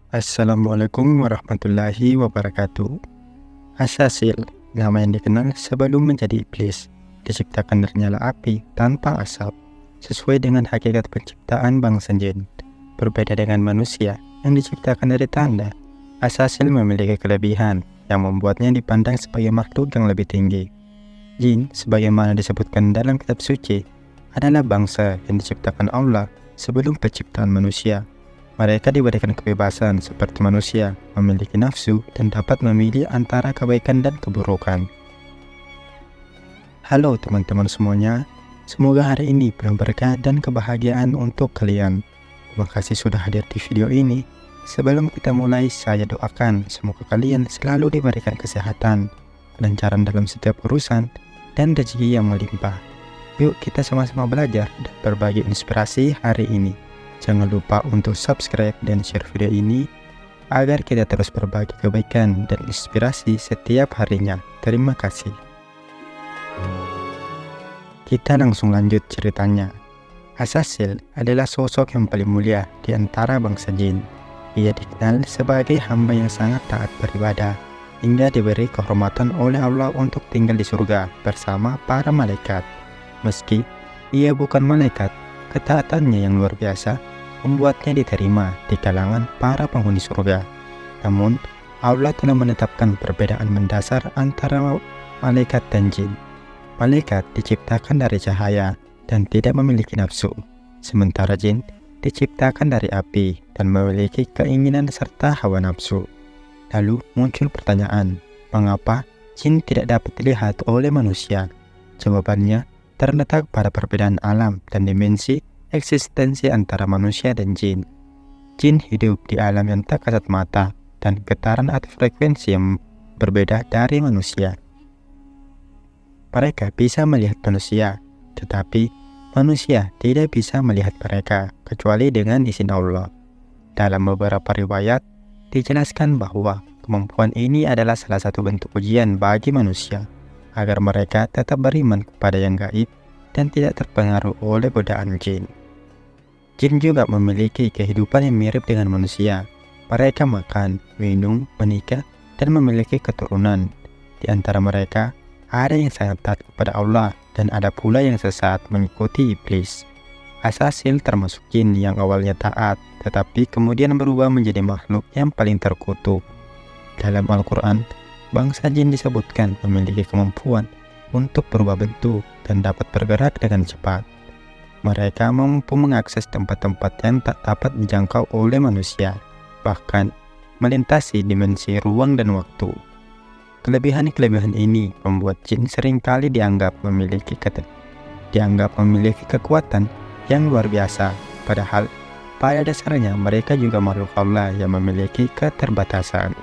Assalamualaikum warahmatullahi wabarakatuh. Asasil, nama yang dikenal sebelum menjadi iblis, diciptakan dari nyala api tanpa asap, sesuai dengan hakikat penciptaan bangsa jin. Berbeda dengan manusia yang diciptakan dari tanda, Asasil memiliki kelebihan yang membuatnya dipandang sebagai makhluk yang lebih tinggi. Jin, sebagaimana disebutkan dalam kitab suci, adalah bangsa yang diciptakan Allah sebelum penciptaan manusia. Mereka diberikan kebebasan seperti manusia, memiliki nafsu dan dapat memilih antara kebaikan dan keburukan. Halo teman-teman semuanya, semoga hari ini penuh berkah dan kebahagiaan untuk kalian. Terima kasih sudah hadir di video ini. Sebelum kita mulai, saya doakan semoga kalian selalu diberikan kesehatan, kelancaran dalam setiap urusan, dan rezeki yang melimpah. Yuk kita sama-sama belajar dan berbagi inspirasi hari ini. Jangan lupa untuk subscribe dan share video ini agar kita terus berbagi kebaikan dan inspirasi setiap harinya. Terima kasih. Kita langsung lanjut ceritanya. Asasil adalah sosok yang paling mulia di antara bangsa jin. Ia dikenal sebagai hamba yang sangat taat beribadah, hingga diberi kehormatan oleh Allah untuk tinggal di surga bersama para malaikat. Meski ia bukan malaikat, ketaatannya yang luar biasa membuatnya diterima di kalangan para penghuni surga. Namun, Allah telah menetapkan perbedaan mendasar antara malaikat dan jin. Malaikat diciptakan dari cahaya dan tidak memiliki nafsu, sementara jin diciptakan dari api dan memiliki keinginan serta hawa nafsu. Lalu muncul pertanyaan, mengapa jin tidak dapat dilihat oleh manusia? Jawabannya terletak pada perbedaan alam dan dimensi eksistensi antara manusia dan jin. Jin hidup di alam yang tak kasat mata dan getaran atau frekuensi yang berbeda dari manusia. Mereka bisa melihat manusia, tetapi manusia tidak bisa melihat mereka kecuali dengan izin Allah. Dalam beberapa riwayat dijelaskan bahwa kemampuan ini adalah salah satu bentuk ujian bagi manusia, agar mereka tetap beriman kepada yang gaib dan tidak terpengaruh oleh godaan jin. Jin juga memiliki kehidupan yang mirip dengan manusia. Mereka makan, minum, menikah, dan memiliki keturunan. Di antara mereka, ada yang sangat taat kepada Allah dan ada pula yang sesat mengikuti iblis. Asasil termasuk jin yang awalnya taat, tetapi kemudian berubah menjadi makhluk yang paling terkutuk. Dalam Al-Quran, bangsa jin disebutkan memiliki kemampuan untuk berubah bentuk dan dapat bergerak dengan cepat. Mereka mampu mengakses tempat-tempat yang tak dapat dijangkau oleh manusia, bahkan melintasi dimensi ruang dan waktu. Kelebihan-kelebihan ini membuat jin seringkali dianggap memiliki kekuatan yang luar biasa, padahal pada dasarnya mereka juga makhluk Allah yang memiliki keterbatasan.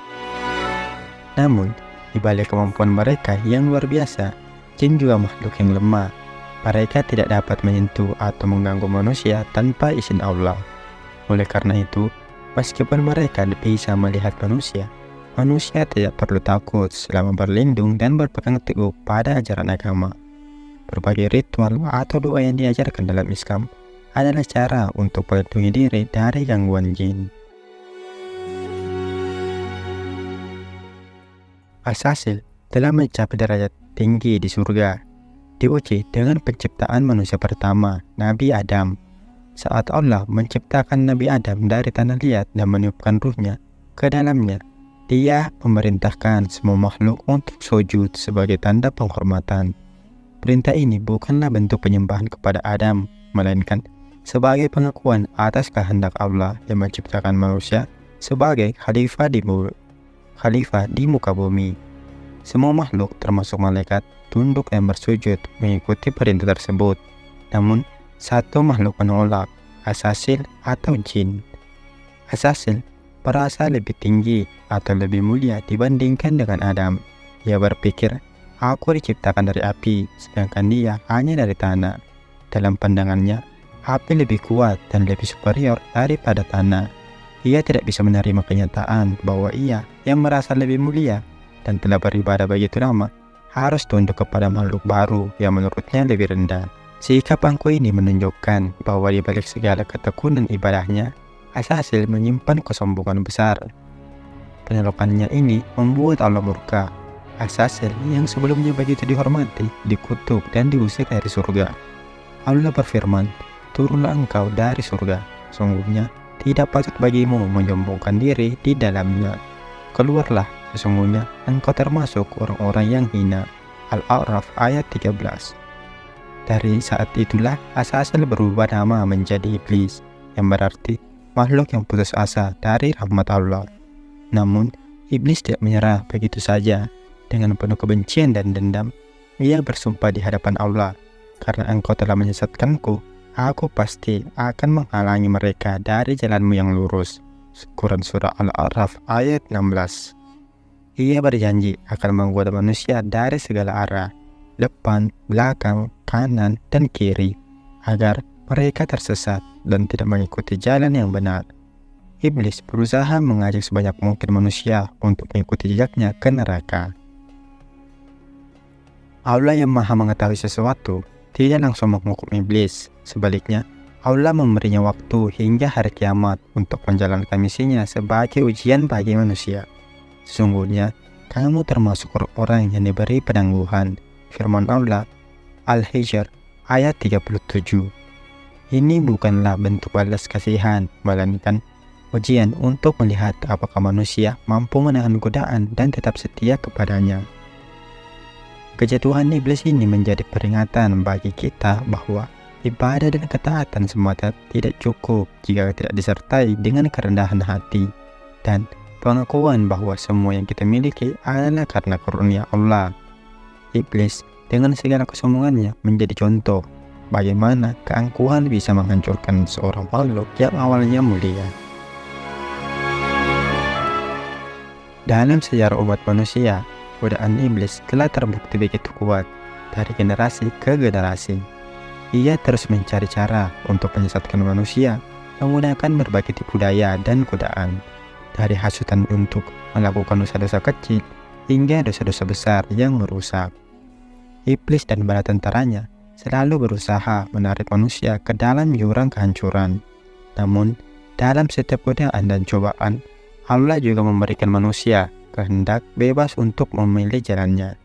Namun, di balik kemampuan mereka yang luar biasa, jin juga makhluk yang lemah. Mereka tidak dapat menyentuh atau mengganggu manusia tanpa izin Allah. Oleh karena itu, meskipun mereka bisa melihat manusia, manusia tidak perlu takut selama berlindung dan berpegang teguh pada ajaran agama. Berbagai ritual atau doa yang diajarkan dalam Islam adalah cara untuk melindungi diri dari gangguan jin. Asasil telah mencapai derajat tinggi di surga, diuji dengan penciptaan manusia pertama, Nabi Adam. Saat Allah menciptakan Nabi Adam dari tanah liat dan meniupkan ruhnya ke dalamnya, Dia memerintahkan semua makhluk untuk sujud sebagai tanda penghormatan. Perintah ini bukanlah bentuk penyembahan kepada Adam, melainkan sebagai pengakuan atas kehendak Allah yang menciptakan manusia sebagai khalifah di muka bumi. Semua makhluk termasuk malaikat tunduk dan bersujud mengikuti perintah tersebut. Namun, satu makhluk menolak, Asasil atau jin. Asasil merasa lebih tinggi atau lebih mulia dibandingkan dengan Adam. Ia berpikir, aku diciptakan dari api, sedangkan dia hanya dari tanah. Dalam pandangannya, api lebih kuat dan lebih superior daripada tanah. Ia tidak bisa menerima kenyataan bahwa ia yang merasa lebih mulia dan telah beribadah begitu lama harus tunduk kepada makhluk baru yang menurutnya lebih rendah. Sikap angkuh ini menunjukkan bahwa di balik segala ketekunan ibadahnya, Asasel menyimpan kesombongan besar. Penolakannya ini membuat Allah murka. Asasel yang sebelumnya begitu dihormati, dikutuk dan diusir dari surga. Allah berfirman, "Turunlah engkau dari surga. Sungguhnya tidak patut bagimu menyombongkan diri di dalamnya. Keluarlah, sesungguhnya engkau termasuk orang-orang yang hina." Al-A'raf ayat 13. Dari saat itulah Asasel berubah nama menjadi iblis, yang berarti makhluk yang putus asa dari rahmat Allah. Namun, iblis tidak menyerah begitu saja. Dengan penuh kebencian dan dendam, ia bersumpah di hadapan Allah, "Karena engkau telah menyesatkanku, aku pasti akan menghalangi mereka dari jalanmu yang lurus." Quran Surah Al-A'raf ayat 16. Ia berjanji akan menggoda manusia dari segala arah, depan, belakang, kanan, dan kiri, agar mereka tersesat dan tidak mengikuti jalan yang benar. Iblis berusaha mengajak sebanyak mungkin manusia untuk mengikuti jejaknya ke neraka. Allah yang maha mengetahui sesuatu tidak langsung menghukum iblis. Sebaliknya, Allah memberinya waktu hingga hari kiamat untuk menjalankan misinya sebagai ujian bagi manusia. Sesungguhnya, kamu termasuk orang yang diberi penangguhan. Firman Allah, Al-Hijr ayat 37. Ini bukanlah bentuk balas kasihan, melainkan ujian untuk melihat apakah manusia mampu menahan godaan dan tetap setia kepadanya. Kejatuhan iblis ini menjadi peringatan bagi kita bahwa ibadah dan ketaatan semata tidak cukup jika tidak disertai dengan kerendahan hati dan pengakuan bahwa semua yang kita miliki adalah karena karunia Allah. Iblis dengan segala kesombongannya menjadi contoh bagaimana keangkuhan bisa menghancurkan seorang makhluk yang awalnya mulia. Dalam sejarah umat manusia, godaan iblis telah terbukti begitu kuat dari generasi ke generasi. Ia terus mencari cara untuk menyesatkan manusia menggunakan berbagai tipu daya dan godaan. Dari hasutan untuk melakukan dosa-dosa kecil hingga dosa-dosa besar yang merusak. Iblis dan bala tentaranya selalu berusaha menarik manusia ke dalam jurang kehancuran. Namun, dalam setiap godaan dan cobaan, Allah juga memberikan manusia kehendak bebas untuk memilih jalannya.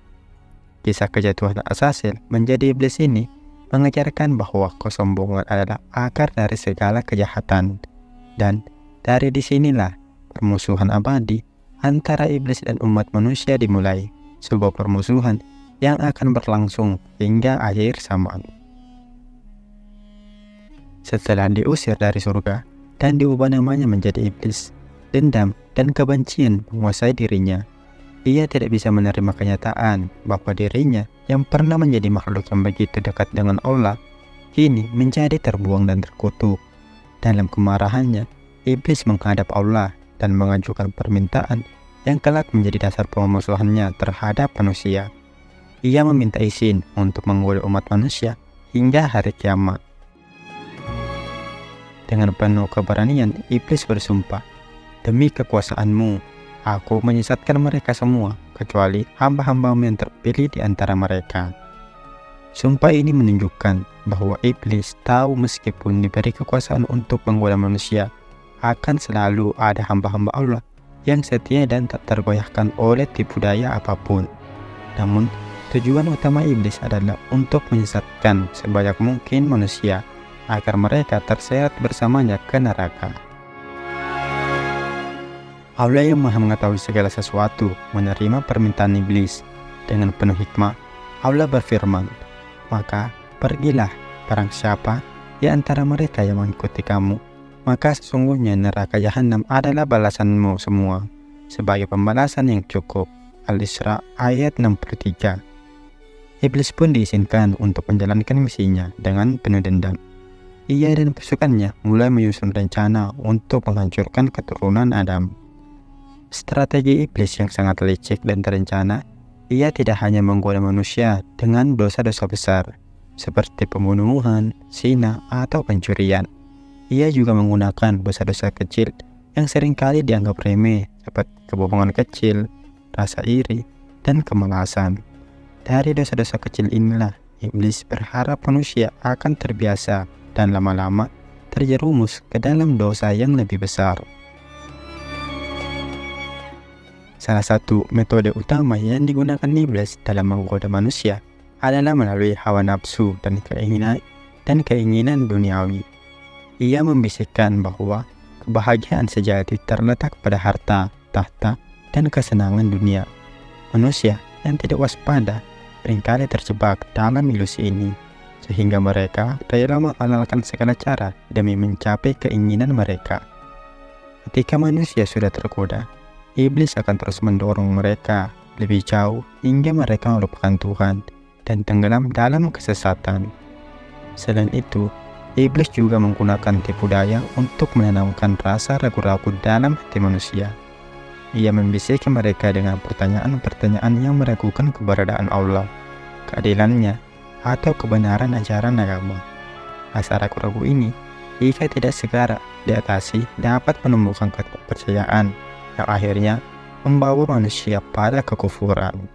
Kisah kejatuhan Asasel menjadi iblis ini mengajarkan bahwa kesombongan adalah akar dari segala kejahatan. Dan dari disinilah permusuhan abadi antara iblis dan umat manusia dimulai, sebuah permusuhan yang akan berlangsung hingga akhir zaman. Setelah diusir dari surga dan diubah namanya menjadi iblis, dendam dan kebencian menguasai dirinya. Ia tidak bisa menerima kenyataan bahwa dirinya yang pernah menjadi makhluk yang begitu dekat dengan Allah, kini menjadi terbuang dan terkutuk. Dalam kemarahannya, iblis menghadap Allah dan mengajukan permintaan yang kelak menjadi dasar pemusuhannya terhadap manusia. Ia meminta izin untuk menggoda umat manusia hingga hari kiamat. Dengan penuh keberanian, iblis bersumpah, "Demi kekuasaanmu, aku menyesatkan mereka semua, kecuali hamba-hambamu yang terpilih di antara mereka." Sumpah ini menunjukkan bahwa iblis tahu meskipun diberi kekuasaan untuk menggoda manusia, akan selalu ada hamba-hamba Allah yang setia dan tak tergoyahkan oleh tipu daya apapun. Namun, tujuan utama iblis adalah untuk menyesatkan sebanyak mungkin manusia agar mereka terseret bersamanya ke neraka. Allah yang maha mengetahui segala sesuatu menerima permintaan iblis. Dengan penuh hikmah, Allah berfirman, "Maka pergilah, barang siapa di antara mereka yang mengikuti kamu, maka sesungguhnya neraka jahanam adalah balasanmu semua, sebagai pembalasan yang cukup." Al-Isra ayat 63. Iblis pun diizinkan untuk menjalankan misinya dengan penuh dendam. Ia dan pasukannya mulai menyusun rencana untuk menghancurkan keturunan Adam. Strategi iblis yang sangat licik dan terencana, ia tidak hanya menggoda manusia dengan dosa-dosa besar, seperti pembunuhan, zina, atau pencurian. Ia juga menggunakan dosa-dosa kecil yang seringkali dianggap remeh, seperti kebohongan kecil, rasa iri, dan kemalasan. Dari dosa-dosa kecil inilah, iblis berharap manusia akan terbiasa dan lama-lama terjerumus ke dalam dosa yang lebih besar. Salah satu metode utama yang digunakan iblis dalam menggoda manusia adalah melalui hawa nafsu dan keinginan duniawi. Ia membisikkan bahwa kebahagiaan sejati terletak pada harta, tahta, dan kesenangan dunia. Manusia yang tidak waspada seringkali terjebak dalam ilusi ini, sehingga mereka rela menghalalkan segala cara demi mencapai keinginan mereka. Ketika manusia sudah tergoda, iblis akan terus mendorong mereka lebih jauh hingga mereka melupakan Tuhan dan tenggelam dalam kesesatan. Selain itu, iblis juga menggunakan tipu daya untuk menanamkan rasa ragu-ragu dalam hati manusia. Ia membisiki mereka dengan pertanyaan-pertanyaan yang meragukan keberadaan Allah, keadilannya, atau kebenaran ajaran agama. Rasa ragu-ragu ini, jika tidak segera diatasi, dapat menumbuhkan kepercayaan yang akhirnya membawa manusia pada kekufuran.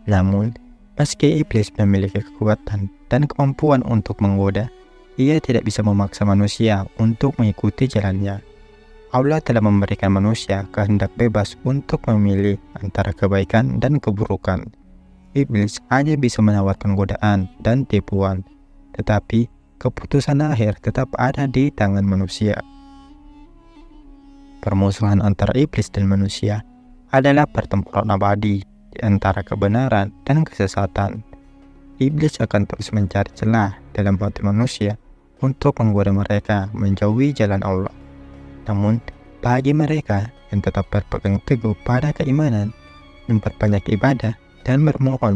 Namun, meski iblis memiliki kekuatan dan kemampuan untuk menggoda, ia tidak bisa memaksa manusia untuk mengikuti jalannya. Allah telah memberikan manusia kehendak bebas untuk memilih antara kebaikan dan keburukan. Iblis hanya bisa menawarkan godaan dan tipuan, tetapi keputusan akhir tetap ada di tangan manusia. Permusuhan antara iblis dan manusia adalah pertempuran abadi di antara kebenaran dan kesesatan. Iblis akan terus mencari celah dalam hati manusia untuk menggoda mereka menjauhi jalan Allah. Namun, bagi mereka yang tetap berpegang teguh pada keimanan, memperbanyak ibadah, dan memohon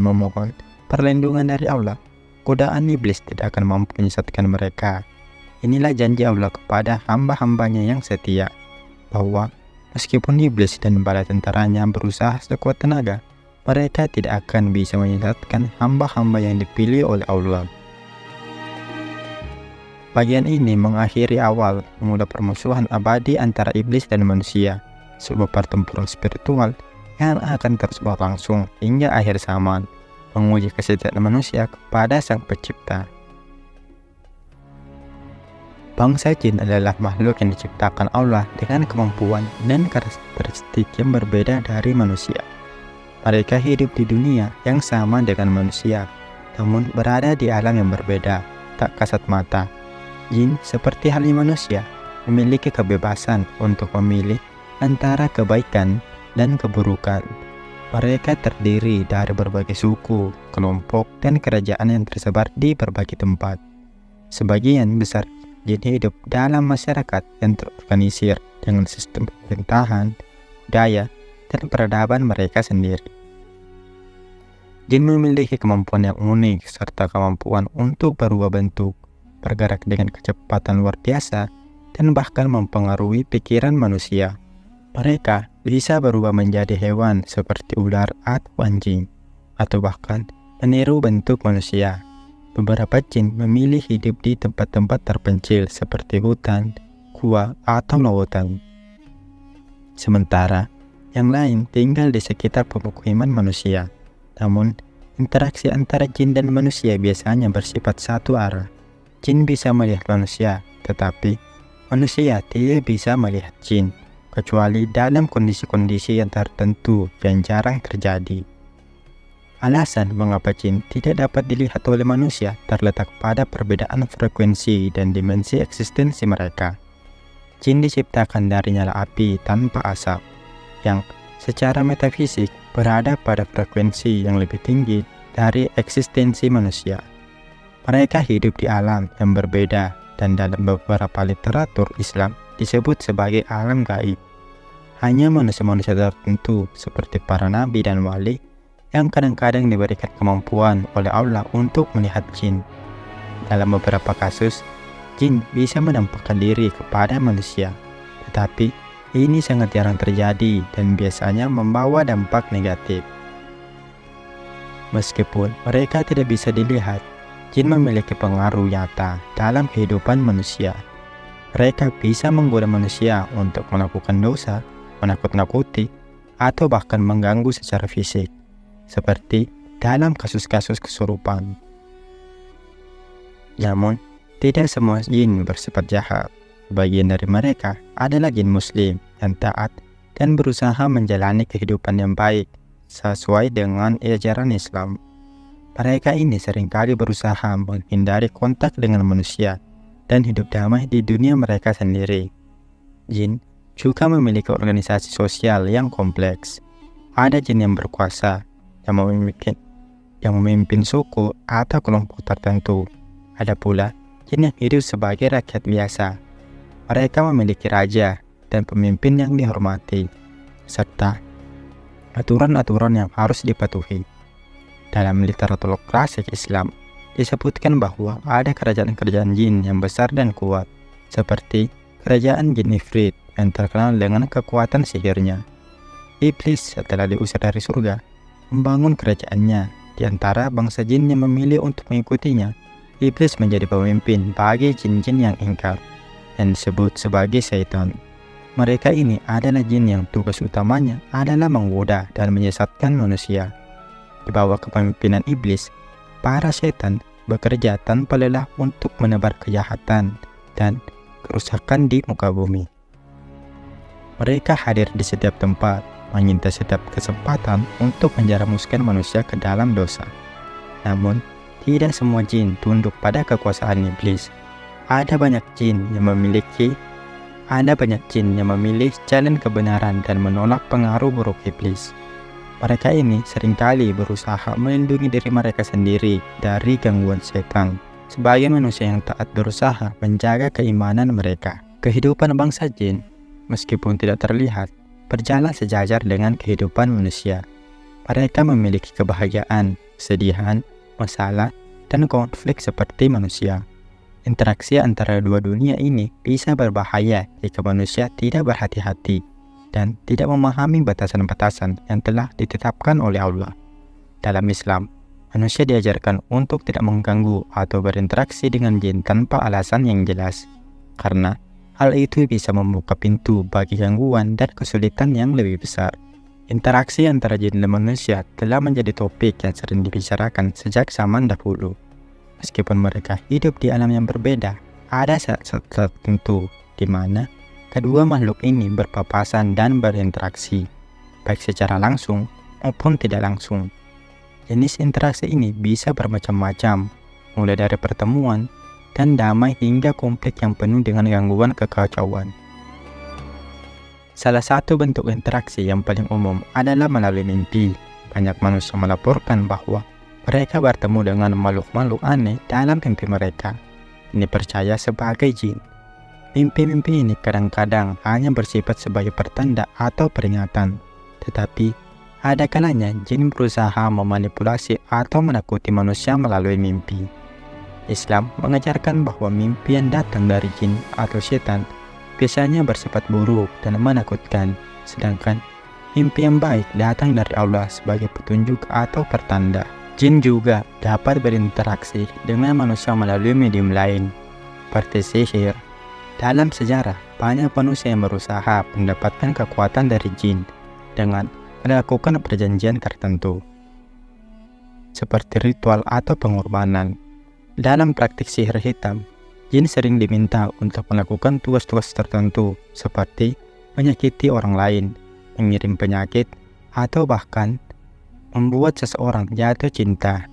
perlindungan dari Allah, godaan iblis tidak akan mampu menyesatkan mereka. Inilah janji Allah kepada hamba-hambanya yang setia, bahwa meskipun iblis dan bala tentaranya berusaha sekuat tenaga, mereka tidak akan bisa menyesatkan hamba-hamba yang dipilih oleh Allah. Bagian ini mengakhiri awal mula permusuhan abadi antara iblis dan manusia, sebuah pertempuran spiritual yang akan terus berlangsung hingga akhir zaman, menguji kesetiaan manusia kepada Sang Pencipta. Bangsa jin adalah makhluk yang diciptakan Allah dengan kemampuan dan karakteristik yang berbeda dari manusia. Mereka hidup di dunia yang sama dengan manusia, namun berada di alam yang berbeda, tak kasat mata. Jin, seperti halnya manusia, memiliki kebebasan untuk memilih antara kebaikan dan keburukan. Mereka terdiri dari berbagai suku, kelompok, dan kerajaan yang tersebar di berbagai tempat. Sebagian besar jin hidup dalam masyarakat yang terorganisir dengan sistem pemerintahan, budaya, dan peradaban mereka sendiri. Jin memiliki kemampuan yang unik serta kemampuan untuk berubah bentuk, bergerak dengan kecepatan luar biasa, dan bahkan mempengaruhi pikiran manusia. Mereka bisa berubah menjadi hewan seperti ular atau anjing, atau bahkan meniru bentuk manusia. Beberapa jin memilih hidup di tempat-tempat terpencil seperti hutan, gua, atau lautan. Sementara yang lain tinggal di sekitar pemukiman manusia. Namun, interaksi antara jin dan manusia biasanya bersifat satu arah. Jin bisa melihat manusia, tetapi manusia tidak bisa melihat jin, kecuali dalam kondisi-kondisi yang tertentu yang jarang terjadi. Alasan mengapa jin tidak dapat dilihat oleh manusia terletak pada perbedaan frekuensi dan dimensi eksistensi mereka. Jin diciptakan dari nyala api tanpa asap, yang secara metafisik berada pada frekuensi yang lebih tinggi dari eksistensi manusia. Mereka hidup di alam yang berbeda dan dalam beberapa literatur Islam disebut sebagai alam gaib. Hanya manusia-manusia tertentu seperti para nabi dan wali yang kadang-kadang diberikan kemampuan oleh Allah untuk melihat jin. Dalam beberapa kasus, jin bisa menampakkan diri kepada manusia, tetapi ini sangat jarang terjadi dan biasanya membawa dampak negatif. Meskipun mereka tidak bisa dilihat, jin memiliki pengaruh nyata dalam kehidupan manusia. Mereka bisa menggoda manusia untuk melakukan dosa, menakut-nakuti, atau bahkan mengganggu secara fisik, seperti dalam kasus-kasus kesurupan. Namun, Tidak semua jin bersifat jahat. Bagian dari mereka adalah jin muslim yang taat dan berusaha menjalani kehidupan yang baik sesuai dengan ajaran Islam. Mereka ini seringkali berusaha menghindari kontak dengan manusia dan hidup damai di dunia mereka sendiri. Jin juga memiliki organisasi sosial yang kompleks. Ada jin yang berkuasa, yang memimpin suku atau kelompok tertentu. Ada pula jin yang hidup sebagai rakyat biasa. Mereka memiliki raja dan pemimpin yang dihormati, serta aturan-aturan yang harus dipatuhi. Dalam literatur klasik Islam, disebutkan bahwa ada kerajaan-kerajaan jin yang besar dan kuat, seperti kerajaan jin Ifrit yang terkenal dengan kekuatan sihirnya. Iblis setelah diusir dari surga, membangun kerajaannya. Di antara bangsa jin yang memilih untuk mengikutinya, Iblis menjadi pemimpin bagi jin-jin yang ingkar, yang disebut sebagai syaitan. Mereka ini adalah jin yang tugas utamanya adalah menggoda dan menyesatkan manusia. Di bawah kepemimpinan iblis, para setan bekerja tanpa lelah untuk menebar kejahatan dan kerusakan di muka bumi. Mereka hadir di setiap tempat, mengintai setiap kesempatan untuk menjerumuskan manusia ke dalam dosa. Namun, tidak semua jin tunduk pada kekuasaan iblis. Ada banyak jin yang memilih jalan kebenaran dan menolak pengaruh buruk iblis. Mereka ini seringkali berusaha melindungi diri mereka sendiri dari gangguan setan. Sebagai manusia yang taat berusaha menjaga keimanan mereka. Kehidupan bangsa jin, meskipun tidak terlihat, berjalan sejajar dengan kehidupan manusia. Mereka memiliki kebahagiaan, kesedihan, masalah, dan konflik seperti manusia. Interaksi antara dua dunia ini bisa berbahaya jika manusia tidak berhati-hati dan tidak memahami batasan-batasan yang telah ditetapkan oleh Allah. Dalam Islam, manusia diajarkan untuk tidak mengganggu atau berinteraksi dengan jin tanpa alasan yang jelas, karena hal itu bisa membuka pintu bagi gangguan dan kesulitan yang lebih besar. Interaksi antara jin dan manusia telah menjadi topik yang sering dibicarakan sejak zaman dahulu. Meskipun mereka hidup di alam yang berbeda, ada saat-saat tertentu di mana kedua makhluk ini berpapasan dan berinteraksi, baik secara langsung maupun tidak langsung. Jenis interaksi ini bisa bermacam-macam, mulai dari pertemuan dan damai hingga konflik yang penuh dengan gangguan kekacauan. Salah satu bentuk interaksi yang paling umum adalah melalui mimpi. Banyak manusia melaporkan bahwa mereka bertemu dengan makhluk-makhluk aneh dalam mimpi mereka. Ini percaya sebagai jin. Mimpi-mimpi ini kadang-kadang hanya bersifat sebagai pertanda atau peringatan. Tetapi, ada kalanya jin berusaha memanipulasi atau menakuti manusia melalui mimpi. Islam mengajarkan bahwa mimpi yang datang dari jin atau setan biasanya bersifat buruk dan menakutkan, sedangkan mimpi yang baik datang dari Allah sebagai petunjuk atau pertanda. Jin juga dapat berinteraksi dengan manusia melalui medium lain, seperti sihir. Dalam sejarah, banyak manusia yang berusaha mendapatkan kekuatan dari jin dengan melakukan perjanjian tertentu, seperti ritual atau pengorbanan. Dalam praktik sihir hitam, jin sering diminta untuk melakukan tugas-tugas tertentu, seperti menyakiti orang lain, mengirim penyakit, atau bahkan membuat seseorang jatuh cinta.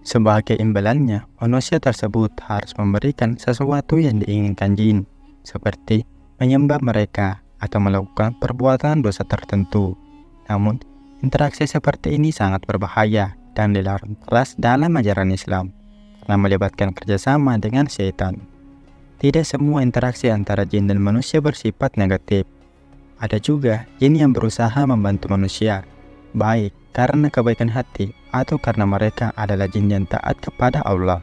Sebagai imbalannya, manusia tersebut harus memberikan sesuatu yang diinginkan jin, seperti menyembah mereka atau melakukan perbuatan dosa tertentu. Namun, interaksi seperti ini sangat berbahaya dan dilarang keras dalam ajaran Islam, karena melibatkan kerjasama dengan syaitan. Tidak semua interaksi antara jin dan manusia bersifat negatif. Ada juga jin yang berusaha membantu manusia, baik karena kebaikan hati atau karena mereka adalah jin yang taat kepada Allah.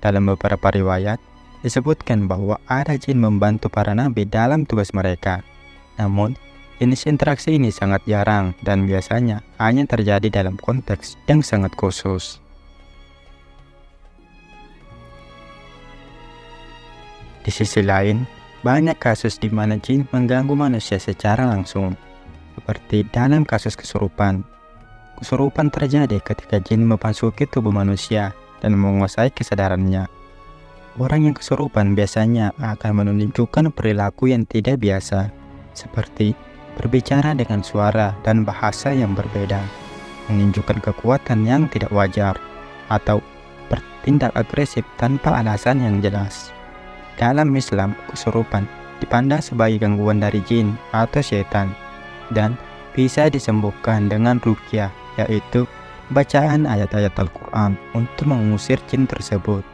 Dalam beberapa riwayat, disebutkan bahwa ada jin membantu para nabi dalam tugas mereka. Namun, jenis interaksi ini sangat jarang dan biasanya hanya terjadi dalam konteks yang sangat khusus. Di sisi lain, banyak kasus di mana jin mengganggu manusia secara langsung, seperti dalam kasus kesurupan. Kesurupan terjadi ketika jin memasuki tubuh manusia dan menguasai kesadarannya. Orang yang kesurupan biasanya akan menunjukkan perilaku yang tidak biasa, seperti berbicara dengan suara dan bahasa yang berbeda, menunjukkan kekuatan yang tidak wajar, atau bertindak agresif tanpa alasan yang jelas. Dalam Islam, kesurupan dipandang sebagai gangguan dari jin atau setan dan bisa disembuhkan dengan ruqyah, yaitu bacaan ayat-ayat Al-Quran untuk mengusir jin tersebut.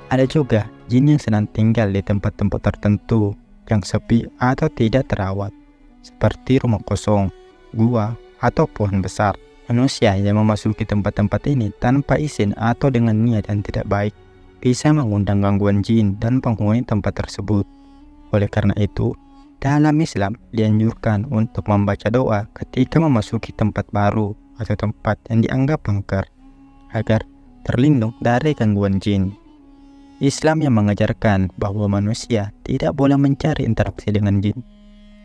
Ada juga jin yang senang tinggal di tempat-tempat tertentu yang sepi atau tidak terawat, seperti rumah kosong, gua, atau pohon besar. Manusia yang memasuki tempat-tempat ini tanpa izin atau dengan niat yang tidak baik bisa mengundang gangguan jin dan penghuni tempat tersebut. Oleh karena itu, dalam Islam dianjurkan untuk membaca doa ketika memasuki tempat baru atau tempat yang dianggap angker, agar terlindung dari gangguan jin. Islam yang mengajarkan bahwa manusia tidak boleh mencari interaksi dengan jin,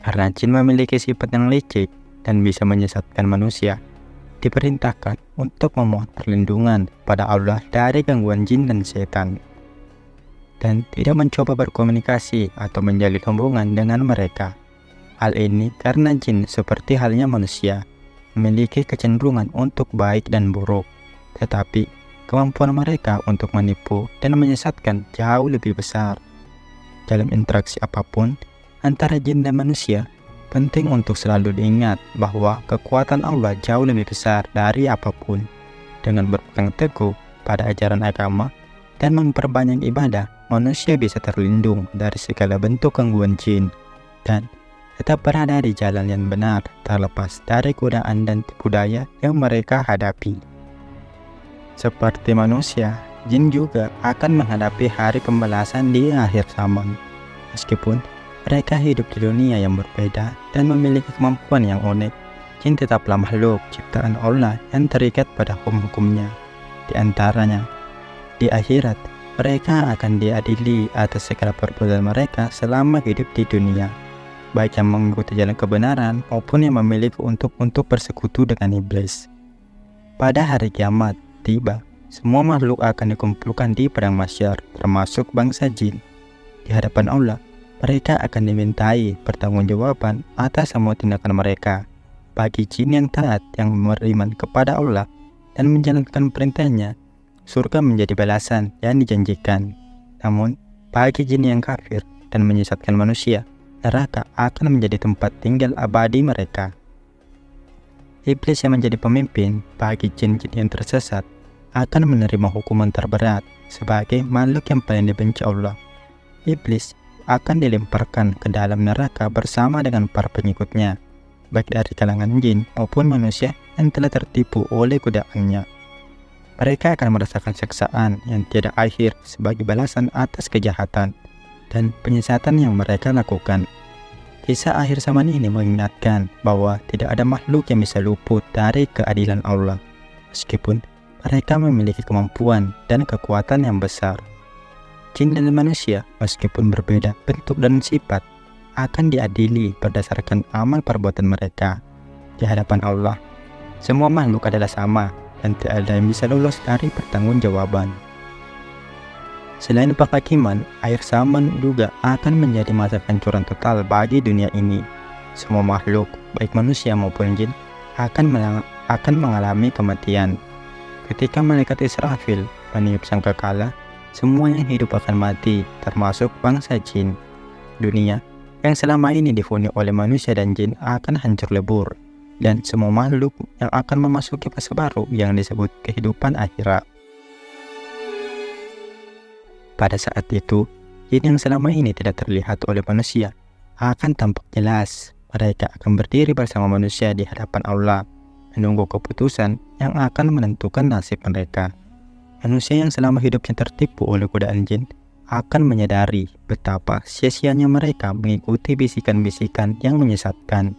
karena jin memiliki sifat yang licik dan bisa menyesatkan manusia. Diperintahkan untuk memohon perlindungan pada Allah dari gangguan jin dan setan, dan tidak mencoba berkomunikasi atau menjalin hubungan dengan mereka. Hal ini karena jin seperti halnya manusia memiliki kecenderungan untuk baik dan buruk, tetapi kemampuan mereka untuk menipu dan menyesatkan jauh lebih besar. Dalam interaksi apapun antara jin dan manusia, penting untuk selalu diingat bahwa kekuatan Allah jauh lebih besar dari apapun. Dengan berpegang teguh pada ajaran agama dan memperbanyak ibadah, manusia bisa terlindung dari segala bentuk gangguan jin dan tetap berada di jalan yang benar, terlepas dari godaan dan tipu daya yang mereka hadapi. Seperti manusia, jin juga akan menghadapi hari pembalasan di akhir zaman. Meskipun mereka hidup di dunia yang berbeda dan memiliki kemampuan yang unik, jin tetaplah makhluk ciptaan Allah yang terikat pada hukum-hukumnya. Di antaranya, di akhirat, mereka akan diadili atas segala perbuatan mereka selama hidup di dunia, baik yang mengikuti jalan kebenaran maupun yang memiliki untuk bersekutu dengan iblis. Pada hari kiamat tiba, semua makhluk akan dikumpulkan di padang mahsyar, termasuk bangsa jin. Di hadapan Allah, mereka akan dimintai pertanggungjawaban atas semua tindakan mereka. Bagi jin yang taat, yang beriman kepada Allah dan menjalankan perintahnya, surga menjadi balasan yang dijanjikan. Namun, bagi jin yang kafir dan menyesatkan manusia, neraka akan menjadi tempat tinggal abadi mereka. Iblis yang menjadi pemimpin bagi jin-jin yang tersesat akan menerima hukuman terberat sebagai makhluk yang paling dibenci Allah. Iblis akan dilemparkan ke dalam neraka bersama dengan para pengikutnya, baik dari kalangan jin maupun manusia yang telah tertipu oleh godaannya. Mereka akan merasakan siksaan yang tiada akhir sebagai balasan atas kejahatan dan penyesatan yang mereka lakukan. Kisah akhir zaman ini mengingatkan bahwa tidak ada makhluk yang bisa luput dari keadilan Allah, meskipun mereka memiliki kemampuan dan kekuatan yang besar. Jin dan manusia, meskipun berbeda bentuk dan sifat, akan diadili berdasarkan amal perbuatan mereka. Di hadapan Allah, semua makhluk adalah sama dan tidak ada yang bisa lolos dari pertanggungjawaban. Selain penghakiman, akhir zaman juga akan menjadi masa hancuran total bagi dunia ini. Semua makhluk, baik manusia maupun jin, akan mengalami kematian. Ketika malaikat Israfil meniup sangkakala, semua yang hidup akan mati, termasuk bangsa jin. Dunia yang selama ini dihuni oleh manusia dan jin akan hancur lebur, dan semua makhluk yang akan memasuki fase baru yang disebut kehidupan akhirat. Pada saat itu, jin yang selama ini tidak terlihat oleh manusia akan tampak jelas. Mereka akan berdiri bersama manusia di hadapan Allah, menunggu keputusan yang akan menentukan nasib mereka. Manusia yang selama hidupnya tertipu oleh godaan jin akan menyadari betapa sia-sianya mereka mengikuti bisikan-bisikan yang menyesatkan,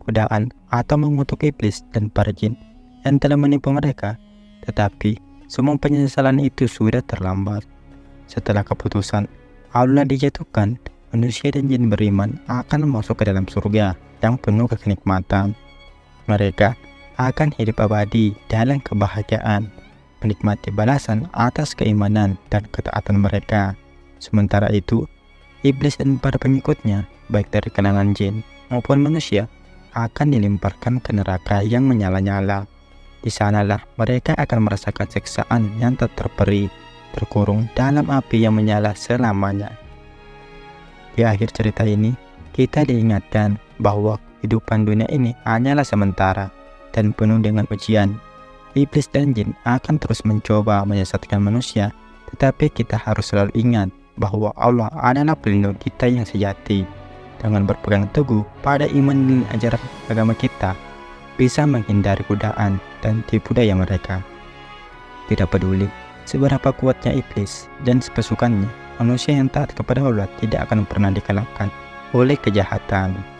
godaan atau mengutuk iblis dan para jin yang telah menipu mereka. Tetapi semua penyesalan itu sudah terlambat. Setelah keputusan Allah dijatuhkan, manusia dan jin beriman akan masuk ke dalam surga yang penuh kenikmatan. Mereka akan hidup abadi dalam kebahagiaan. menikmati balasan atas keimanan dan ketaatan mereka. Sementara itu, iblis dan para pengikutnya, baik dari kalangan jin maupun manusia, akan dilemparkan ke neraka yang menyala-nyala. Di sanalah mereka akan merasakan siksaan yang tak terperi, terkurung dalam api yang menyala selamanya. Di akhir cerita ini, kita diingatkan bahwa kehidupan dunia ini hanyalah sementara dan penuh dengan ujian. Iblis dan jin akan terus mencoba menyesatkan manusia, tetapi kita harus selalu ingat bahwa Allah adalah pelindung kita yang sejati. Dengan berpegang teguh pada iman dan ajaran agama kita, bisa menghindari godaan dan tipu daya mereka. Tidak peduli seberapa kuatnya iblis dan pasukannya, manusia yang taat kepada Allah tidak akan pernah dikalahkan oleh kejahatan.